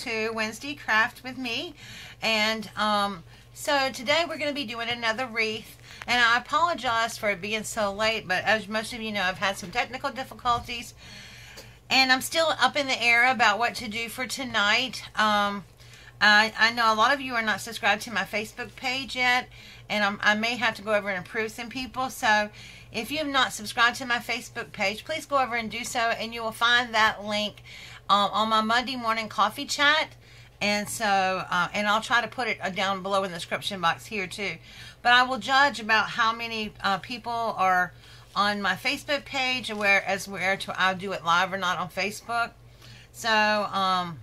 to Wednesday Craft with me. And so today we're going to be doing another wreath. And I apologize for it being so late, but as most of you know, I've had some technical difficulties. And I'm still up in the air about what to do for tonight. I know a lot of you are not subscribed to my Facebook page yet, and I may have to go over and improve some people. So if you have not subscribed to my Facebook page, please go over and do so, and you will find that link on my Monday morning coffee chat. And so, and I'll try to put it down below in the description box here too. But I will judge about how many people are on my Facebook page, whereas I'll do it live or not on Facebook. So,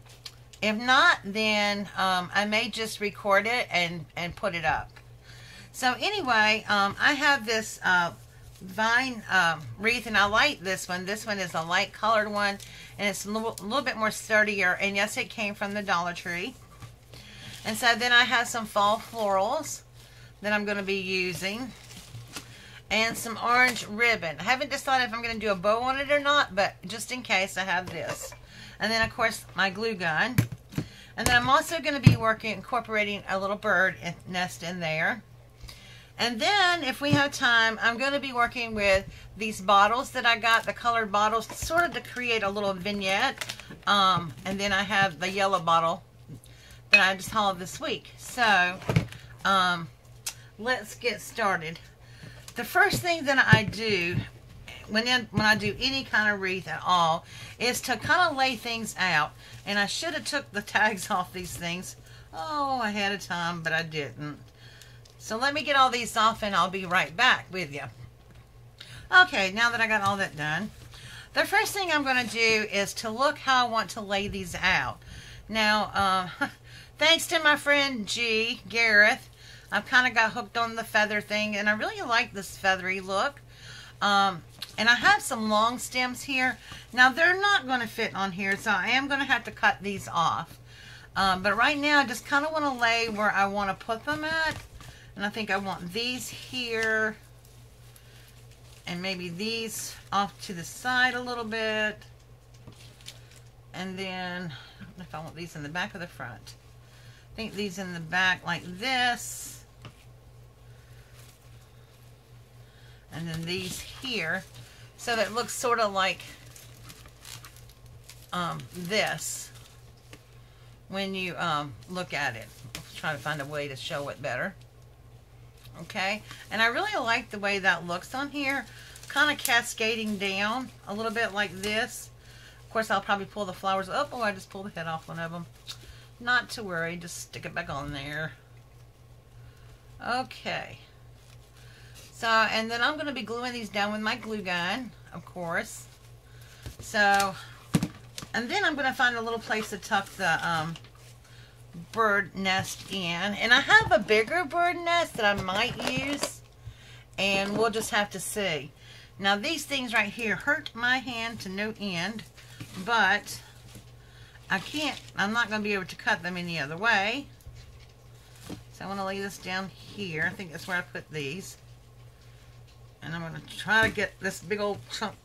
if not, then I may just record it and put it up. So anyway, I have this vine wreath, and I like this one. This one is a light colored one, and it's a little bit more sturdier. And yes, it came from the Dollar Tree. And so then I have some fall florals that I'm going to be using, and some orange ribbon. I haven't decided if I'm going to do a bow on it or not, but just in case, I have this. And then, of course, my glue gun. And then I'm also going to be incorporating a little bird nest in there. And then, if we have time, I'm going to be working with these bottles that I got, the colored bottles, sort of to create a little vignette. And then I have the yellow bottle that I just hauled this week. So, let's get started. The first thing that I do when I do any kind of wreath at all is to kind of lay things out. And I should have took the tags off these things ahead of time, but I didn't. So let me get all these off and I'll be right back with you. Okay, now that I got all that done, the first thing I'm going to do is to look how I want to lay these out. Now, thanks to my friend Gareth, I've kind of got hooked on the feather thing, and I really like this feathery look. And I have some long stems here. Now, they're not going to fit on here, so I am going to have to cut these off. But right now, I just kind of want to lay where I want to put them at. And I think I want these here, and maybe these off to the side a little bit. And then, I don't know if I want these in the back or the front. I think these in the back like this. And then these here, so that it looks sort of like this when you look at it. I'll try to find a way to show it better. Okay, and I really like the way that looks on here, kind of cascading down a little bit like this. Of course, I'll probably pull the flowers up. Oh, I just pulled the head off one of them. Not to worry, just stick it back on there. Okay. So, and then I'm going to be gluing these down with my glue gun, of course. So, and then I'm going to find a little place to tuck the bird nest in. And I have a bigger bird nest that I might use, and we'll just have to see. Now, these things right here hurt my hand to no end, but I'm not going to be able to cut them any other way. So I want to lay this down here. I think that's where I put these. And I'm going to try to get this big old chunk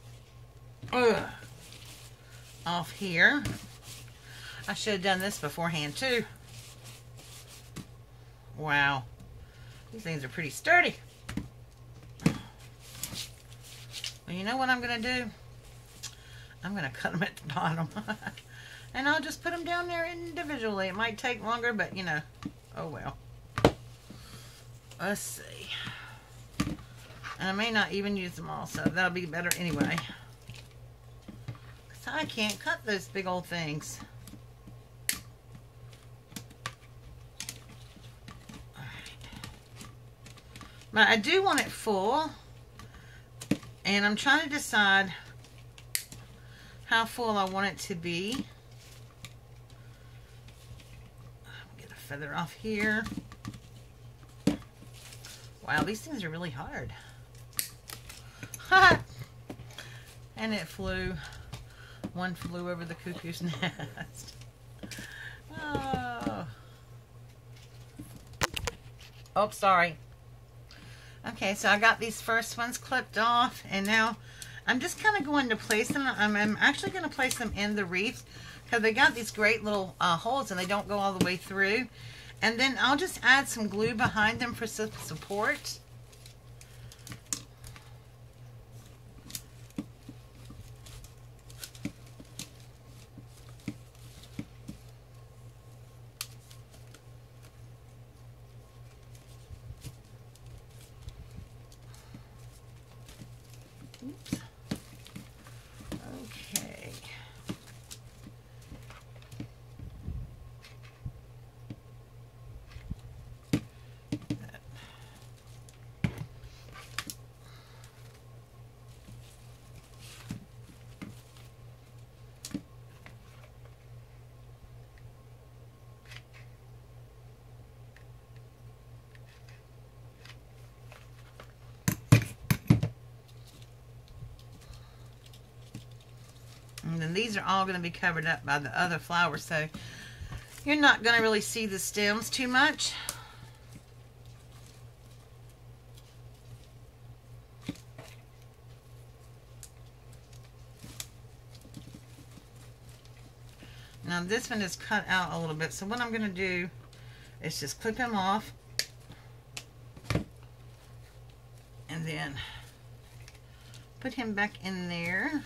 off here. I should have done this beforehand too. Wow. These things are pretty sturdy. Well, you know what I'm going to do? I'm going to cut them at the bottom. And I'll just put them down there individually. It might take longer, but you know. Oh well. Let's see. And I may not even use them all, so that'll be better anyway. Because I can't cut those big old things. Alright. But I do want it full. And I'm trying to decide how full I want it to be. Get a feather off here. Wow, these things are really hard. And it flew. One flew over the cuckoo's nest. Oh. Oh, sorry. Okay, so I got these first ones clipped off, and now I'm just kind of going to place them. I'm actually going to place them in the wreath because they got these great little holes and they don't go all the way through. And then I'll just add some glue behind them for some support. Oops. Okay. And then these are all going to be covered up by the other flowers, so you're not going to really see the stems too much. Now this one is cut out a little bit, so what I'm going to do is just clip him off and then put him back in there.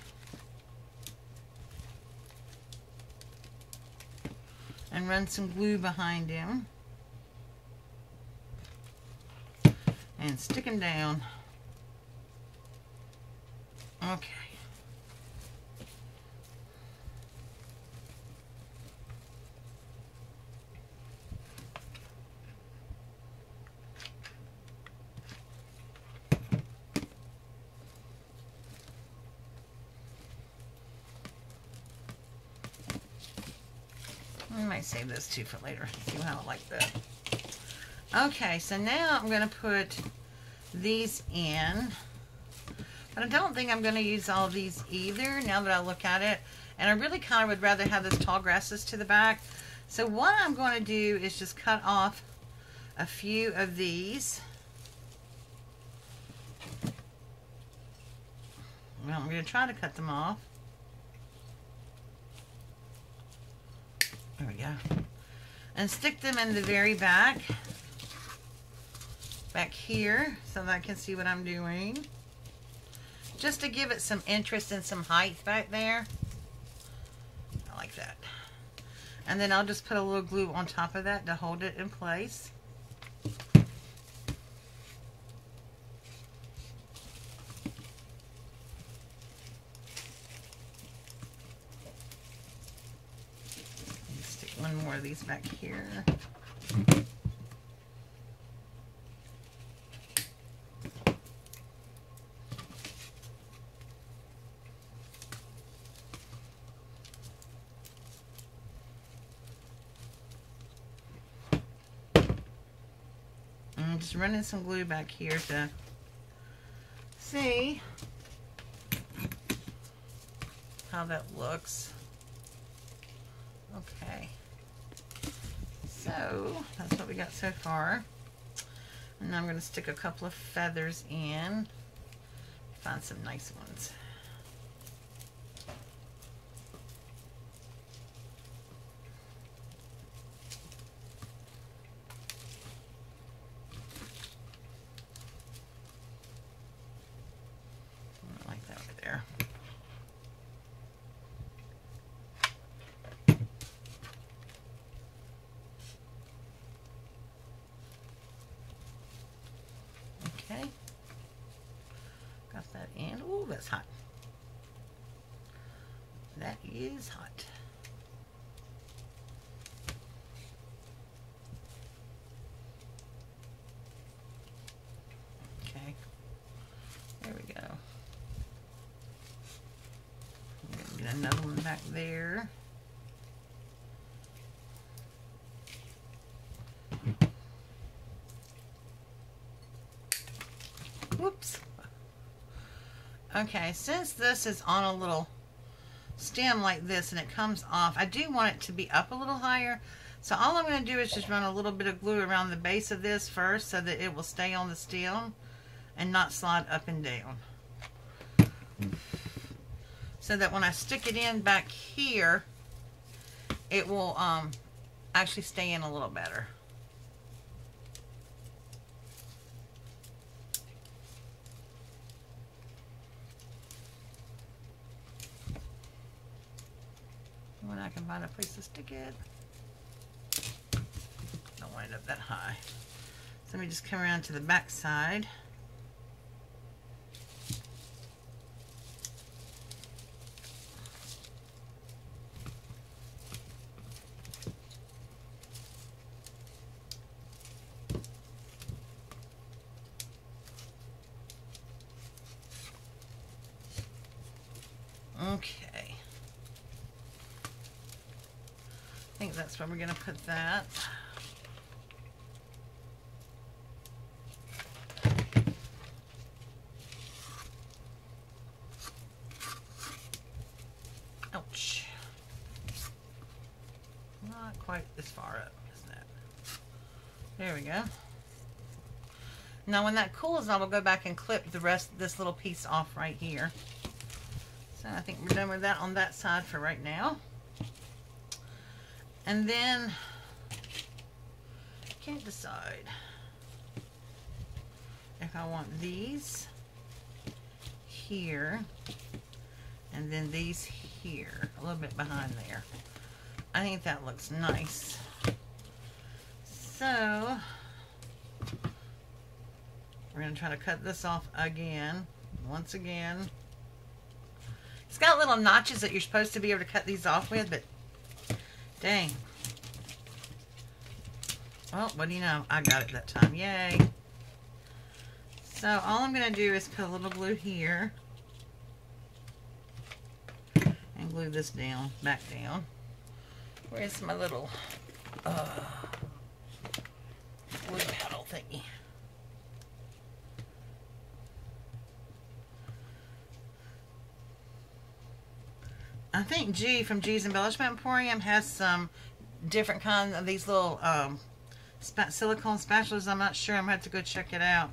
And run some glue behind him. And stick him down. Okay. I might save those two for later. See how I like that. Okay, so now I'm going to put these in. But I don't think I'm going to use all these either now that I look at it. And I really kind of would rather have those tall grasses to the back. So what I'm going to do is just cut off a few of these. Well, I'm going to try to cut them off. There we go. And stick them in the very back here, so that I can see what I'm doing. Just to give it some interest and some height back there. I like that. And then I'll just put a little glue on top of that to hold it in place. One more of these back here. I'm just running some glue back here to see how that looks. Okay. So that's what we got so far. And now I'm going to stick a couple of feathers in. Find some nice ones. I like that right there. Okay, got that in. Oh, that's hot. That is hot. Okay, there we go. Get another one back there. Whoops. Okay, since this is on a little stem like this and it comes off, I do want it to be up a little higher. So all I'm going to do is just run a little bit of glue around the base of this first so that it will stay on the stem and not slide up and down. So that when I stick it in back here, it will actually stay in a little better. When I can find a place to stick it. Don't want it up that high. So let me just come around to the back side. Okay. I think that's where we're going to put that. Ouch. Not quite this far up, isn't it? There we go. Now when that cools, I will go back and clip the rest of this little piece off right here. So I think we're done with that on that side for right now. And then, can't decide if I want these here and then these here, a little bit behind there. I think that looks nice. So, we're going to try to cut this off again, once again. It's got little notches that you're supposed to be able to cut these off with, but dang. Well, what do you know? I got it that time. Yay. So all I'm going to do is put a little glue here. And glue this down, back down. Where's my little glue paddle thingy? I think G from G's Embellishment Emporium has some different kinds of these little silicone spatulas. I'm not sure. I'm going to have to go check it out.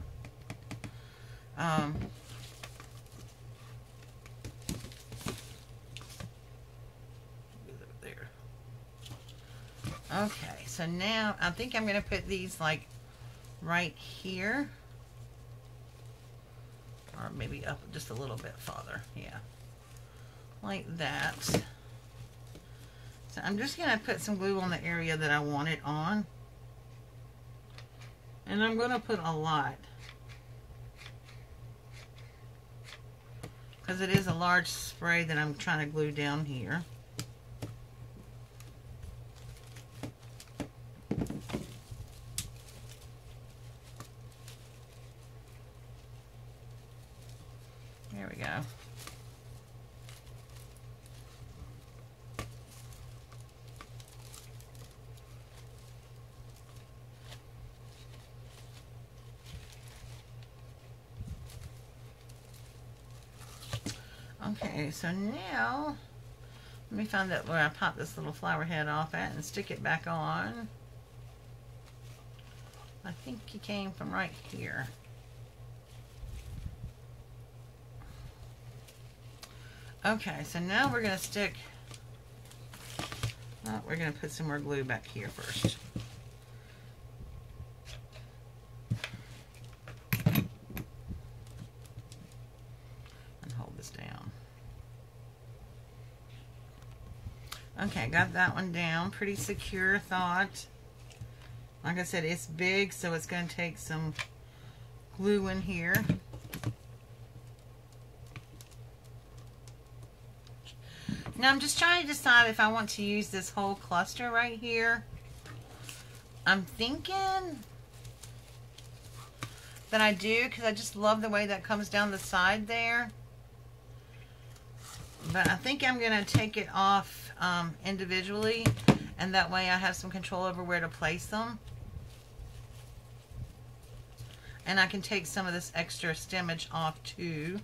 There. Okay, so now I think I'm going to put these like right here. Or maybe up just a little bit farther. Yeah. Like that. So I'm just going to put some glue on the area that I want it on. And I'm going to put a lot. Because it is a large spray that I'm trying to glue down here. There we go. Okay, so now let me find out where I pop this little flower head off at and stick it back on. I think he came from right here. Okay, so now we're going to stick, oh, we're going to put some more glue back here first. Okay, got that one down. Pretty secure, thought. Like I said, it's big, so it's going to take some glue in here. Now, I'm just trying to decide if I want to use this whole cluster right here. I'm thinking that I do, because I just love the way that comes down the side there. But I think I'm going to take it off individually, and that way I have some control over where to place them. And I can take some of this extra stemmage off too.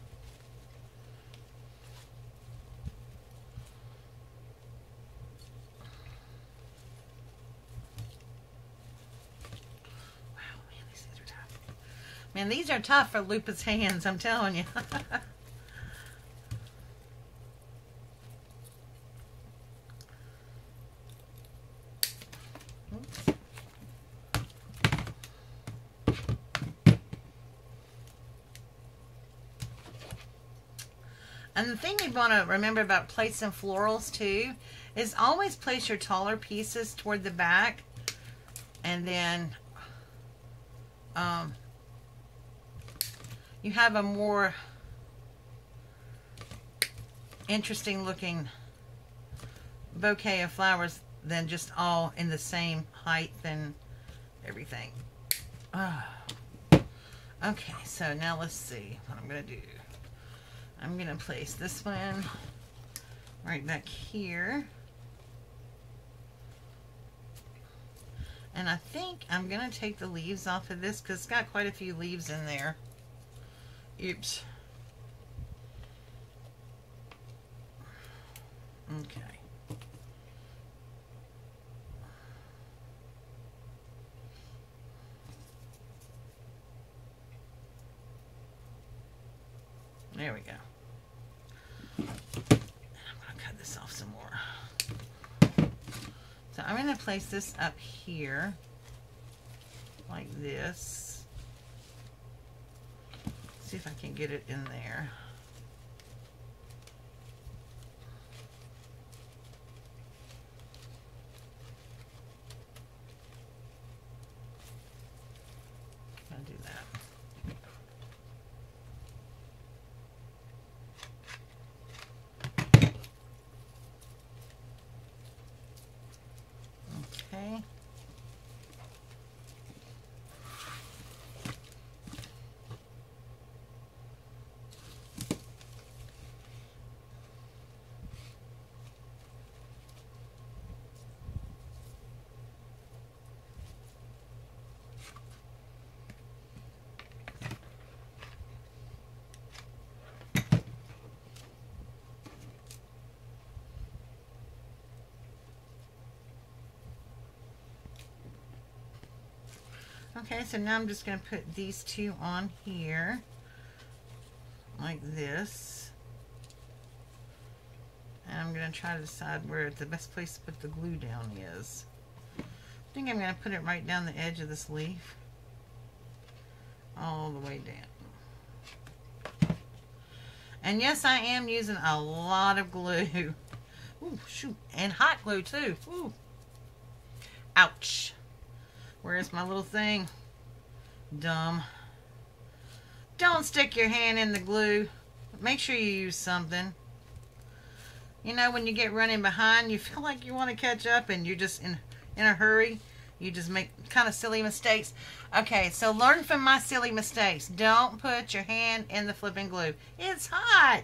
Wow, man, these things are tough. Man, these are tough for Lupa's hands, I'm telling you. And the thing you want to remember about placing florals too is always place your taller pieces toward the back, and then you have a more interesting looking bouquet of flowers than just all in the same height and everything. Okay, so now let's see what I'm going to do. I'm going to place this one right back here. And I think I'm going to take the leaves off of this because it's got quite a few leaves in there. Oops. Okay. There we go. I'm going to cut this off some more. So I'm going to place this up here like this. See if I can get it in there. I'll do that. Okay. Okay, so now I'm just going to put these two on here, like this. And I'm going to try to decide where the best place to put the glue down is. I think I'm going to put it right down the edge of this leaf, all the way down. And yes, I am using a lot of glue. Ooh, shoot, and hot glue too. Ooh. Ouch. Where's my little thing? Dumb. Don't stick your hand in the glue. Make sure you use something. You know, when you get running behind, you feel like you want to catch up and you're just in a hurry. You just make kind of silly mistakes. Okay, so learn from my silly mistakes. Don't put your hand in the flipping glue. It's hot.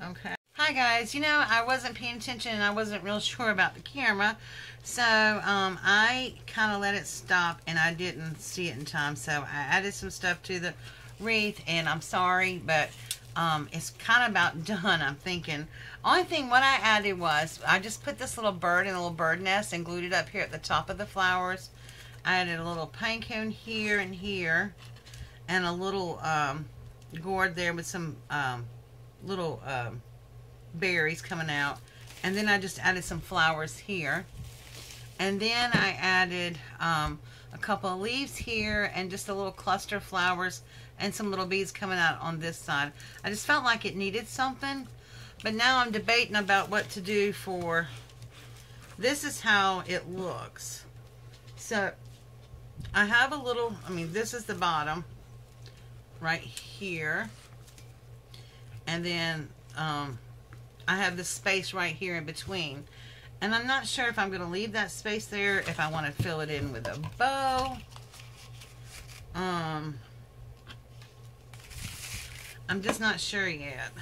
Okay. Hi guys, you know, I wasn't paying attention and I wasn't real sure about the camera, so I kind of let it stop and I didn't see it in time, so I added some stuff to the wreath and I'm sorry, but it's kind of about done, I'm thinking. Only thing what I added was, I just put this little bird in a little bird nest and glued it up here at the top of the flowers. I added a little pine cone here and here, and a little gourd there with some little berries coming out, and then I just added some flowers here, and then I added a couple of leaves here and just a little cluster of flowers and some little beads coming out on this side. I just felt like it needed something, but now I'm debating about what to do for this. Is how it looks. So I have a little, I mean, this is the bottom right here, and then I have this space right here in between, and I'm not sure if I'm going to leave that space there, if I want to fill it in with a bow. I'm just not sure yet.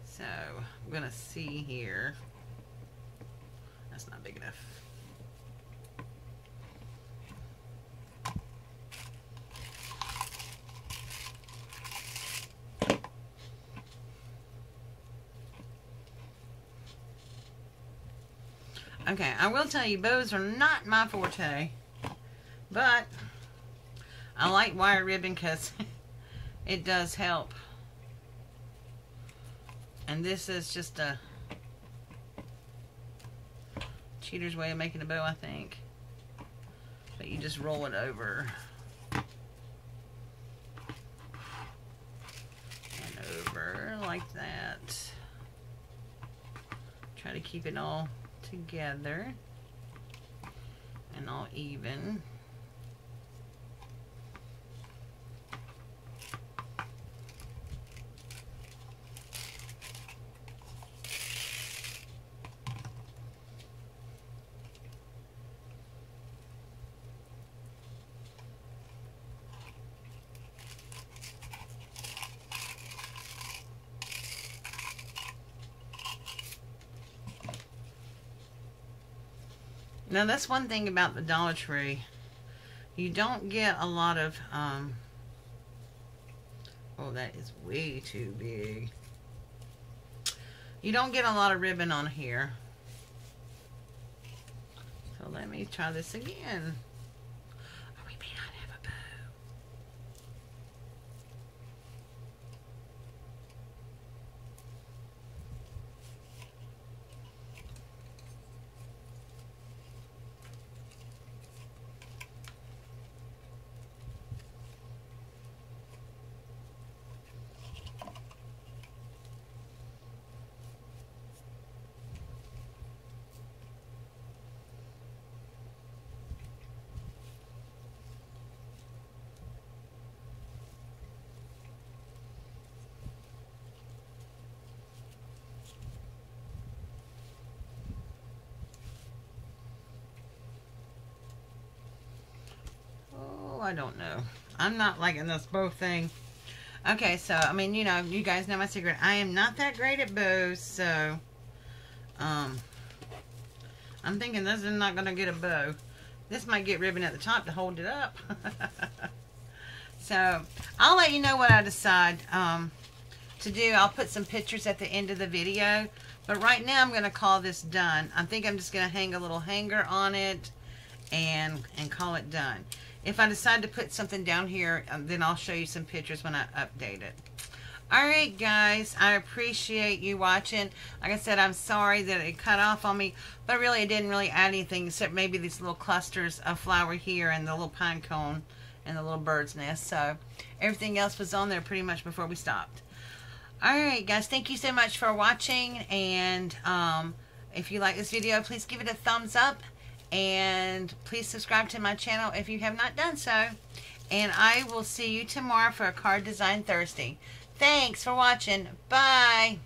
So I'm going to see here. That's not big enough. Okay, I will tell you, bows are not my forte, but I like wire ribbon because it does help. And this is just a cheater's way of making a bow, I think. But you just roll it over. keep it all together and all even. Now that's one thing about the Dollar Tree. You don't get a lot of, oh, that is way too big. You don't get a lot of ribbon on here. So let me try this again. Oh, we may not have a bow. I don't know. I'm not liking this bow thing. Okay, so, I mean, you know, you guys know my secret. I am not that great at bows, so, I'm thinking this is not going to get a bow. This might get ribbon at the top to hold it up. So, I'll let you know what I decide to do. I'll put some pictures at the end of the video. But right now, I'm going to call this done. I think I'm just going to hang a little hanger on it and call it done. If I decide to put something down here, then I'll show you some pictures when I update it. Alright guys, I appreciate you watching. Like I said, I'm sorry that it cut off on me, but really it didn't really add anything except maybe these little clusters of flower here and the little pine cone and the little bird's nest. So everything else was on there pretty much before we stopped. Alright guys, thank you so much for watching, and if you like this video, please give it a thumbs up. And please subscribe to my channel if you have not done so. And I will see you tomorrow for a Card Design Thursday. Thanks for watching. Bye.